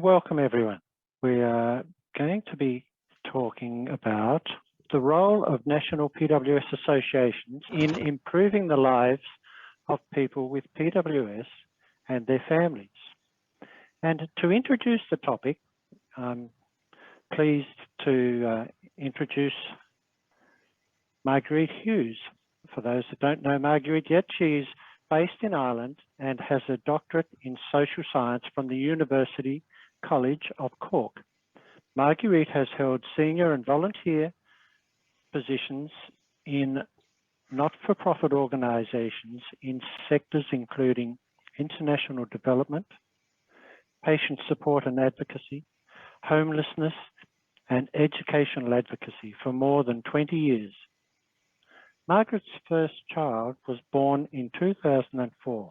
Welcome everyone. We are going to be talking about the role of national PWS associations in improving the lives of people with PWS and their families. And to introduce the topic, I'm pleased to introduce Marguerite Hughes. For those that don't know Marguerite yet, she's based in Ireland and has a doctorate in social science from the University College of Cork. Marguerite has held senior and volunteer positions in not-for-profit organisations in sectors including international development, patient support and advocacy, homelessness, and educational advocacy for more than 20 years. Margaret's first child was born in 2004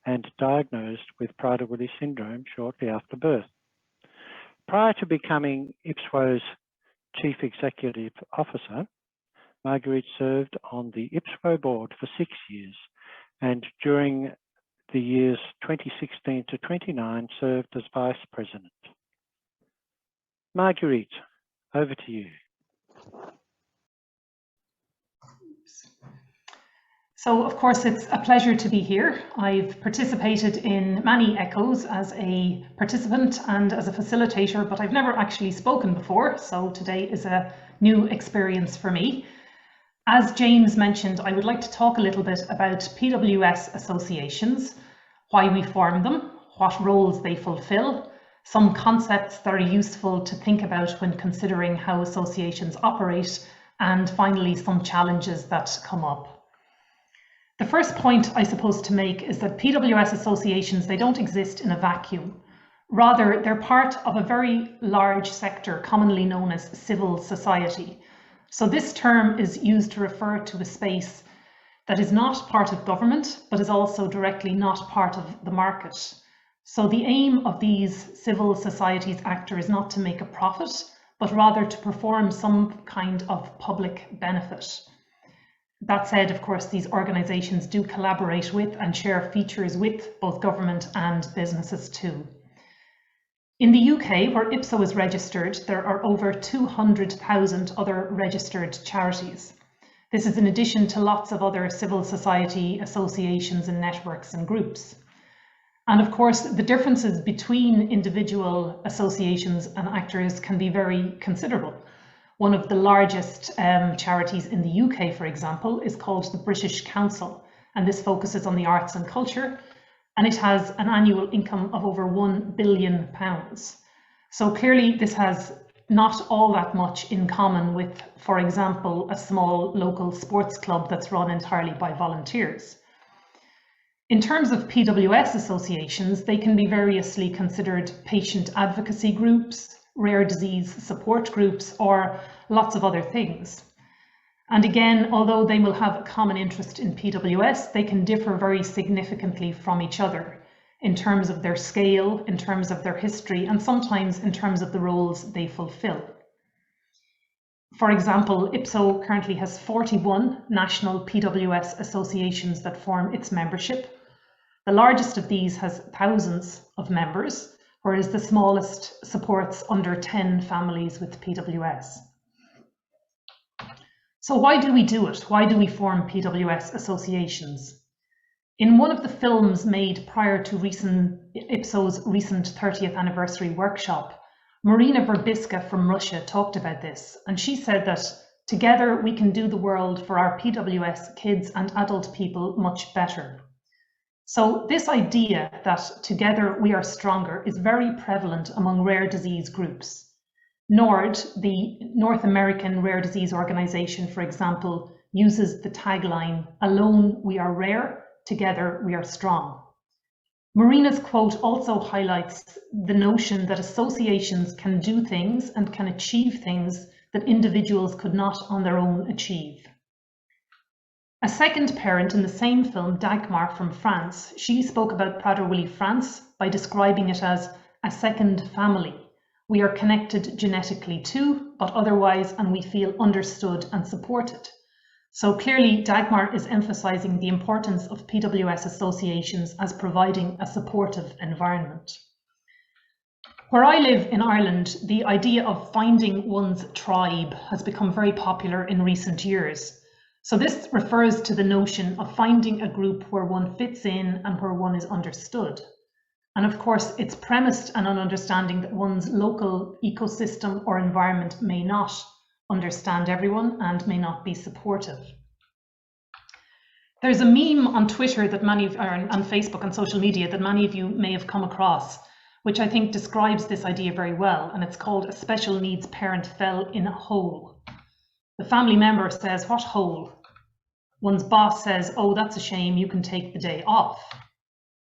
and diagnosed with Prader-Willi syndrome shortly after birth. Prior to becoming IPWSO's Chief Executive Officer, Marguerite served on the IPWSO board for 6 years, and during the years 2016 to 29 served as Vice President. Marguerite, over to you. So, of course, it's a pleasure to be here. I've participated in many ECHOs as a participant and as a facilitator, but I've never actually spoken before, so today is a new experience for me. As James mentioned, I would like to talk a little bit about PWS associations, why we form them, what roles they fulfill, some concepts that are useful to think about when considering how associations operate, and finally some challenges that come up. The first point I suppose to make is that PWS associations, they don't exist in a vacuum. Rather, they're part of a very large sector commonly known as civil society. So this term is used to refer to a space that is not part of government, but is also directly not part of the market. So the aim of these civil societies actor is not to make a profit, but rather to perform some kind of public benefit. That said, of course, these organisations do collaborate with and share features with both government and businesses too. In the UK, where IPWSO is registered, there are over 200,000 other registered charities. This is in addition to lots of other civil society associations and networks and groups. And of course, the differences between individual associations and actors can be very considerable. One of the largest charities in the UK, for example, is called the British Council, and this focuses on the arts and culture, and it has an annual income of over £1 billion. So clearly this has not all that much in common with, for example, a small local sports club that's run entirely by volunteers. In terms of PWS associations, they can be variously considered patient advocacy groups, rare disease support groups, or lots of other things. And again, although they will have a common interest in PWS, they can differ very significantly from each other in terms of their scale, in terms of their history, and sometimes in terms of the roles they fulfill. For example, IPWSO currently has 41 national PWS associations that form its membership. The largest of these has thousands of members, whereas the smallest supports under 10 families with PWS. So why do we do it? Why do we form PWS associations? In one of the films made prior to IPWSO's recent 30th anniversary workshop, Marina Verbiska from Russia talked about this, and she said that together we can do the world for our PWS kids and adult people much better. So this idea that together we are stronger is very prevalent among rare disease groups. NORD, the North American Rare Disease Organization, for example, uses the tagline, "Alone we are rare, together we are strong." Marina's quote also highlights the notion that associations can do things and can achieve things that individuals could not on their own achieve. A second parent in the same film, Dagmar from France, she spoke about Prader-Willi France by describing it as a second family. We are connected genetically too, but otherwise, and we feel understood and supported. So clearly, Dagmar is emphasising the importance of PWS associations as providing a supportive environment. Where I live in Ireland, the idea of finding one's tribe has become very popular in recent years. So this refers to the notion of finding a group where one fits in and where one is understood. And of course, it's premised on an understanding that one's local ecosystem or environment may not understand everyone and may not be supportive. There's a meme on Twitter that on Facebook and social media that many of you may have come across, which I think describes this idea very well, and it's called "A special needs parent fell in a hole." The family member says, "What hole?" One's boss says, "Oh, that's a shame, you can take the day off."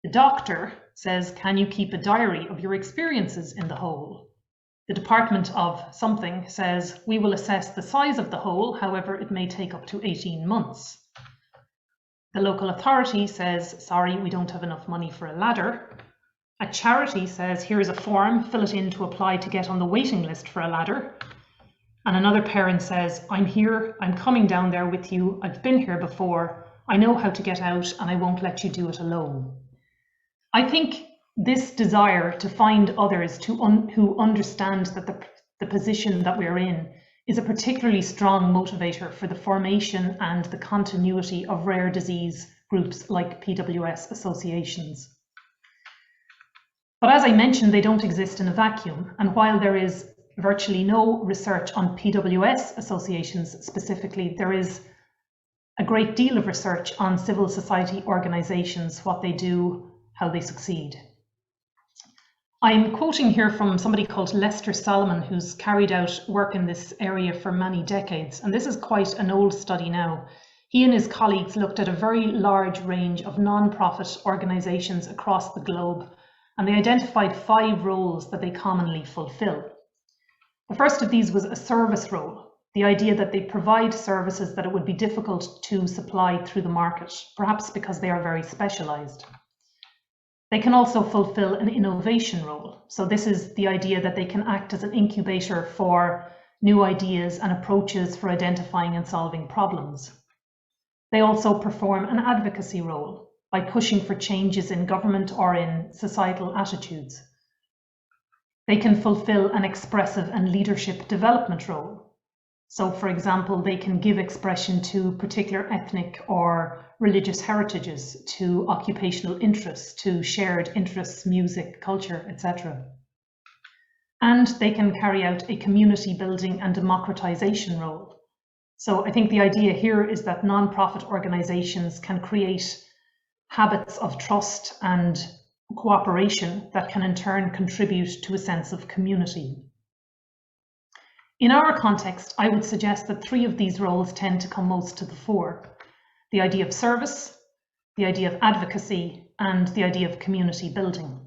The doctor says, "Can you keep a diary of your experiences in the hole?" The department of something says, "We will assess the size of the hole, however, it may take up to 18 months. The local authority says, "Sorry, we don't have enough money for a ladder." A charity says, "Here's a form, fill it in to apply to get on the waiting list for a ladder." And another parent says, "I'm here, I'm coming down there with you, I've been here before, I know how to get out and I won't let you do it alone." I think this desire to find others who understand that the position that we're in is a particularly strong motivator for the formation and the continuity of rare disease groups like PWS associations. But as I mentioned, they don't exist in a vacuum. And while there is virtually no research on PWS associations specifically, there is a great deal of research on civil society organizations, what they do, how they succeed. I'm quoting here from somebody called Lester Solomon, who's carried out work in this area for many decades. And this is quite an old study now. He and his colleagues looked at a very large range of non-profit organizations across the globe, and they identified 5 roles that they commonly fulfill. The first of these was a service role, the idea that they provide services that it would be difficult to supply through the market, perhaps because they are very specialized. They can also fulfill an innovation role. So this is the idea that they can act as an incubator for new ideas and approaches for identifying and solving problems. They also perform an advocacy role by pushing for changes in government or in societal attitudes. They can fulfill an expressive and leadership development role. So, for example, they can give expression to particular ethnic or religious heritages, to occupational interests, to shared interests, music, culture, etc. And they can carry out a community building and democratization role. So I think the idea here is that non-profit organizations can create habits of trust and cooperation that can in turn contribute to a sense of community. In our context, I would suggest that 3 of these roles tend to come most to the fore: the idea of service, the idea of advocacy, and the idea of community building.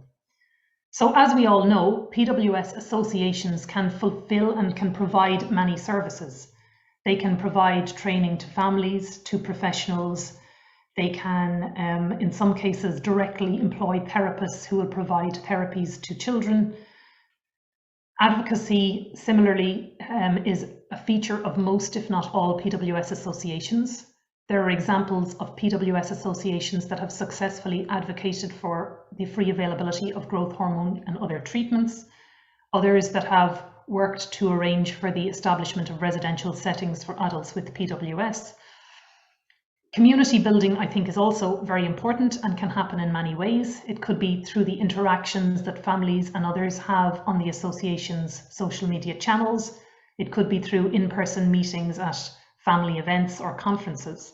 So as we all know, PWS associations can fulfill and can provide many services. They can provide training to families, to professionals. They can, in some cases, directly employ therapists who will provide therapies to children. Advocacy, similarly, is a feature of most, if not all, PWS associations. There are examples of PWS associations that have successfully advocated for the free availability of growth hormone and other treatments, others that have worked to arrange for the establishment of residential settings for adults with PWS. Community building, I think, is also very important and can happen in many ways. It could be through the interactions that families and others have on the association's social media channels. It could be through in-person meetings at family events or conferences.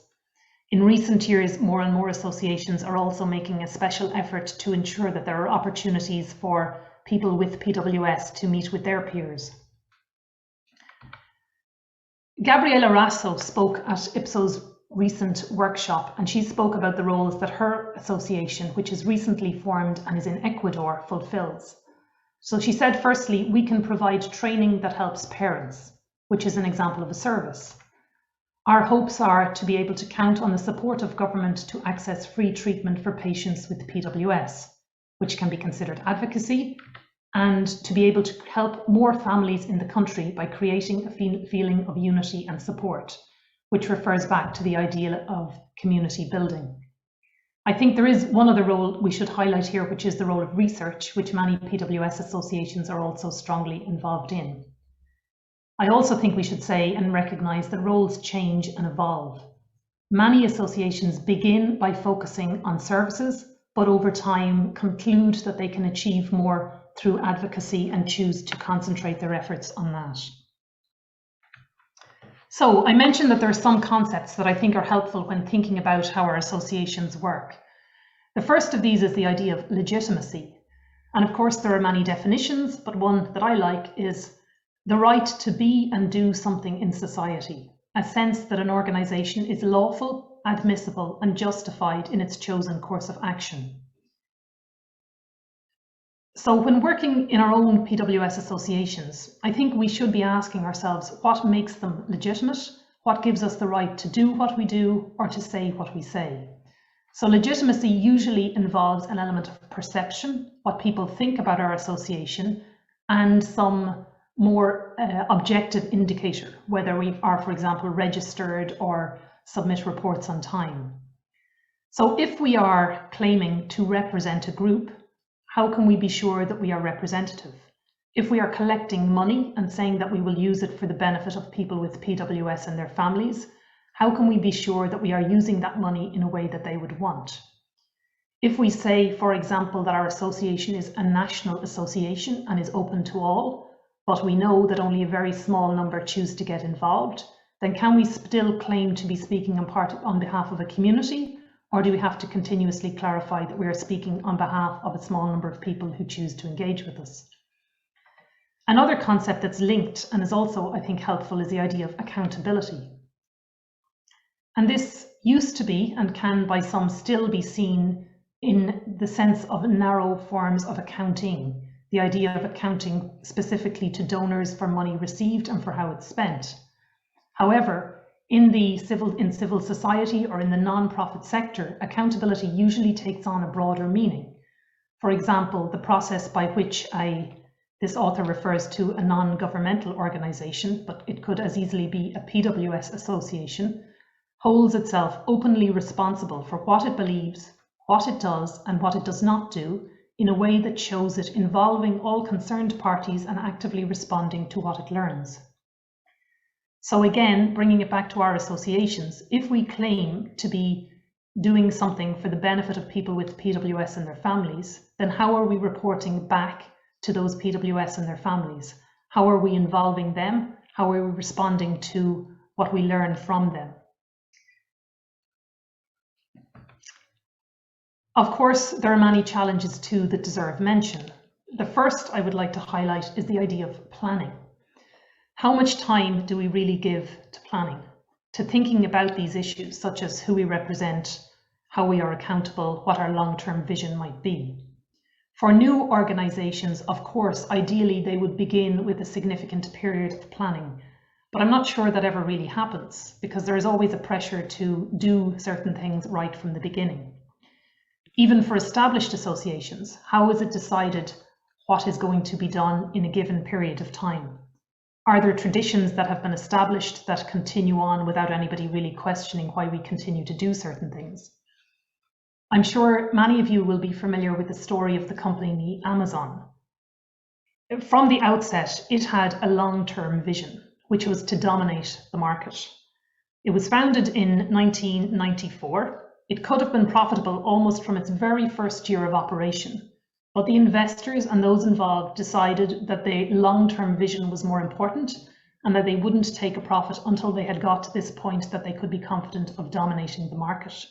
In recent years, more and more associations are also making a special effort to ensure that there are opportunities for people with PWS to meet with their peers. Gabriella Rasso spoke at IPWSO's recent workshop, and she spoke about the roles that her association, which is recently formed and is in Ecuador, fulfills. So she said, firstly, we can provide training that helps parents, which is an example of a service. Our hopes are to be able to count on the support of government to access free treatment for patients with PWS, which can be considered advocacy, and to be able to help more families in the country by creating a feeling of unity and support, which refers back to the ideal of community building. I think there is one other role we should highlight here, which is the role of research, which many PWS associations are also strongly involved in. I also think we should say and recognise that roles change and evolve. Many associations begin by focusing on services, but over time conclude that they can achieve more through advocacy and choose to concentrate their efforts on that. So I mentioned that there are some concepts that I think are helpful when thinking about how our associations work. The first of these is the idea of legitimacy. And of course, there are many definitions, but one that I like is the right to be and do something in society, a sense that an organisation is lawful, admissible, and justified in its chosen course of action. So when working in our own PWS associations, I think we should be asking ourselves what makes them legitimate, what gives us the right to do what we do or to say what we say. So legitimacy usually involves an element of perception, what people think about our association, and some more objective indicator, whether we are, for example, registered or submit reports on time. So if we are claiming to represent a group, how can we be sure that we are representative? If we are collecting money and saying that we will use it for the benefit of people with PWS and their families, how can we be sure that we are using that money in a way that they would want? If we say, for example, that our association is a national association and is open to all, but we know that only a very small number choose to get involved, then can we still claim to be speaking on behalf of a community, or do we have to continuously clarify that we are speaking on behalf of a small number of people who choose to engage with us? Another concept that's linked and is also, I think, helpful is the idea of accountability. And this used to be and can by some still be seen in the sense of narrow forms of accounting, the idea of accounting specifically to donors for money received and for how it's spent. However, in civil society or in the non-profit sector, accountability usually takes on a broader meaning. For example, the process by which this author refers to a non-governmental organisation, but it could as easily be a PWS association, holds itself openly responsible for what it believes, what it does, and what it does not do in a way that shows it involving all concerned parties and actively responding to what it learns. So again, bringing it back to our associations, if we claim to be doing something for the benefit of people with PWS and their families, then how are we reporting back to those PWS and their families? How are we involving them? How are we responding to what we learn from them? Of course, there are many challenges too that deserve mention. The first I would like to highlight is the idea of planning. How much time do we really give to planning, to thinking about these issues, such as who we represent, how we are accountable, what our long-term vision might be? For new organisations, of course, ideally they would begin with a significant period of planning, but I'm not sure that ever really happens because there is always a pressure to do certain things right from the beginning. Even for established associations, how is it decided what is going to be done in a given period of time? Are there traditions that have been established that continue on without anybody really questioning why we continue to do certain things? I'm sure many of you will be familiar with the story of the company Amazon. From the outset, it had a long-term vision, which was to dominate the market. It was founded in 1994. It could have been profitable almost from its very first year of operation, but the investors and those involved decided that the long-term vision was more important and that they wouldn't take a profit until they had got to this point that they could be confident of dominating the market.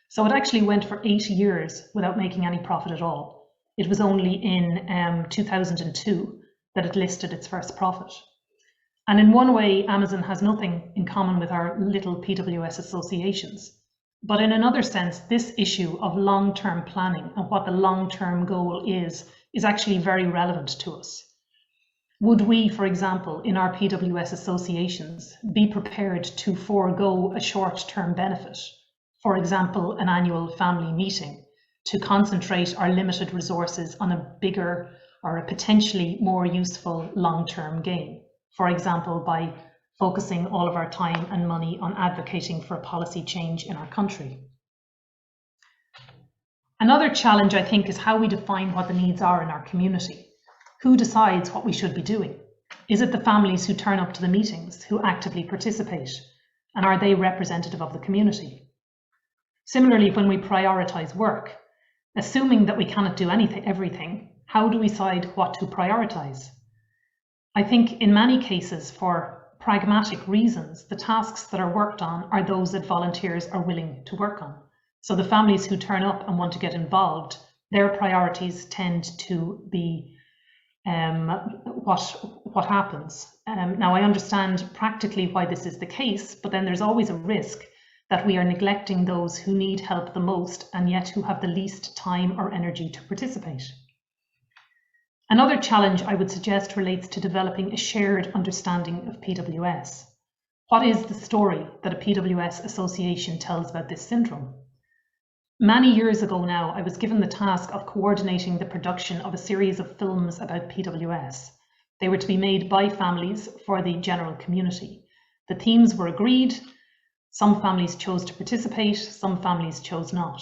So it actually went for 8 years without making any profit at all. It was only in 2002 that it listed its first profit. And in one way, Amazon has nothing in common with our little PWS associations. But in another sense, this issue of long-term planning and what the long-term goal is actually very relevant to us. Would we, for example, in our PWS associations, be prepared to forego a short-term benefit, for example, an annual family meeting, to concentrate our limited resources on a bigger or a potentially more useful long-term gain, for example, by focusing all of our time and money on advocating for a policy change in our country? Another challenge, I think, is how we define what the needs are in our community. Who decides what we should be doing? Is it the families who turn up to the meetings, who actively participate? And are they representative of the community? Similarly, when we prioritise work, assuming that we cannot do everything, how do we decide what to prioritise? I think in many cases, for pragmatic reasons, the tasks that are worked on are those that volunteers are willing to work on. So the families who turn up and want to get involved, their priorities tend to be what happens. Now, I understand practically why this is the case, but then there's always a risk that we are neglecting those who need help the most and yet who have the least time or energy to participate. Another challenge I would suggest relates to developing a shared understanding of PWS. What is the story that a PWS association tells about this syndrome? Many years ago now, I was given the task of coordinating the production of a series of films about PWS. They were to be made by families for the general community. The themes were agreed. Some families chose to participate, some families chose not.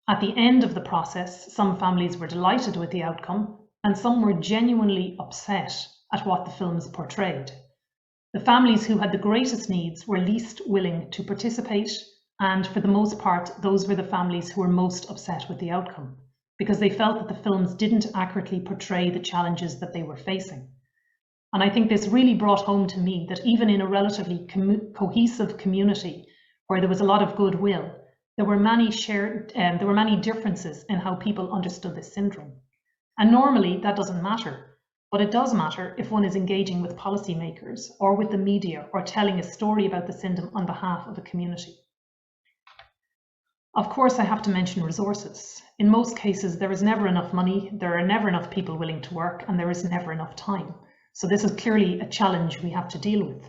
At the end of the process, some families were delighted with the outcome, and some were genuinely upset at what the films portrayed. The families who had the greatest needs were least willing to participate, and for the most part, those were the families who were most upset with the outcome, because they felt that the films didn't accurately portray the challenges that they were facing. And I think this really brought home to me that even in a relatively cohesive community where there was a lot of goodwill, there were many differences in how people understood this syndrome. And normally that doesn't matter, but it does matter if one is engaging with policymakers or with the media or telling a story about the syndrome on behalf of a community. Of course, I have to mention resources. In most cases, there is never enough money, there are never enough people willing to work, and there is never enough time. So this is clearly a challenge we have to deal with.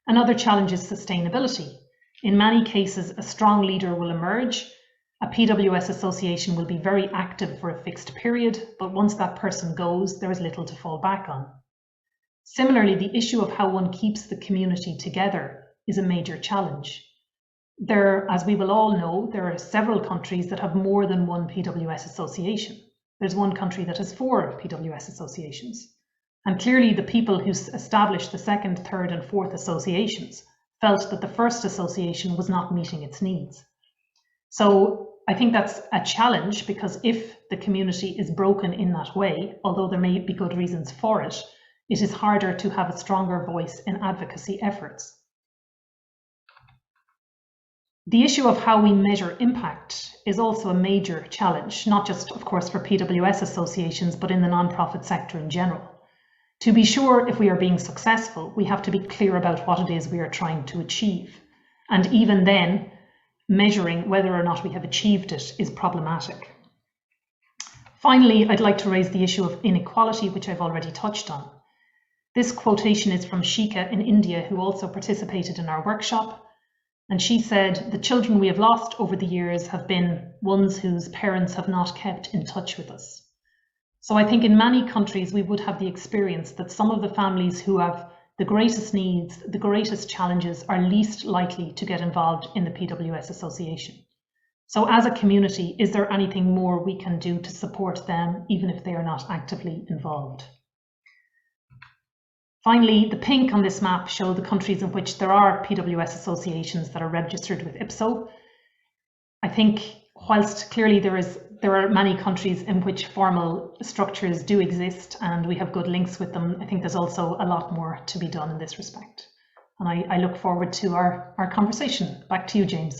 Another challenge is sustainability. In many cases, a strong leader will emerge. A PWS association will be very active for a fixed period, but once that person goes, there is little to fall back on. Similarly, the issue of how one keeps the community together is a major challenge. As we will all know, there are several countries that have more than one PWS association. There's one country that has 4 PWS associations. And clearly the people who established the 2nd, 3rd and 4th associations felt that the first association was not meeting its needs. So I think that's a challenge, because if the community is broken in that way, although there may be good reasons for it, it is harder to have a stronger voice in advocacy efforts. The issue of how we measure impact is also a major challenge, not just, of course, for PWS associations, but in the non-profit sector in general. To be sure, if we are being successful, we have to be clear about what it is we are trying to achieve. And even then, measuring whether or not we have achieved it is problematic. Finally, I'd like to raise the issue of inequality, which I've already touched on. This quotation is from Shika in India, who also participated in our workshop. And she said, "The children we have lost over the years have been ones whose parents have not kept in touch with us." So I think in many countries we would have the experience that some of the families who have the greatest needs, the greatest challenges, are least likely to get involved in the PWS association. So as a community, is there anything more we can do to support them, even if they are not actively involved? Finally, the pink on this map show the countries in which there are PWS associations that are registered with IPWSO. I think whilst clearly there are many countries in which formal structures do exist and we have good links with them, I think there's also a lot more to be done in this respect. And I look forward to our conversation. Back to you, James.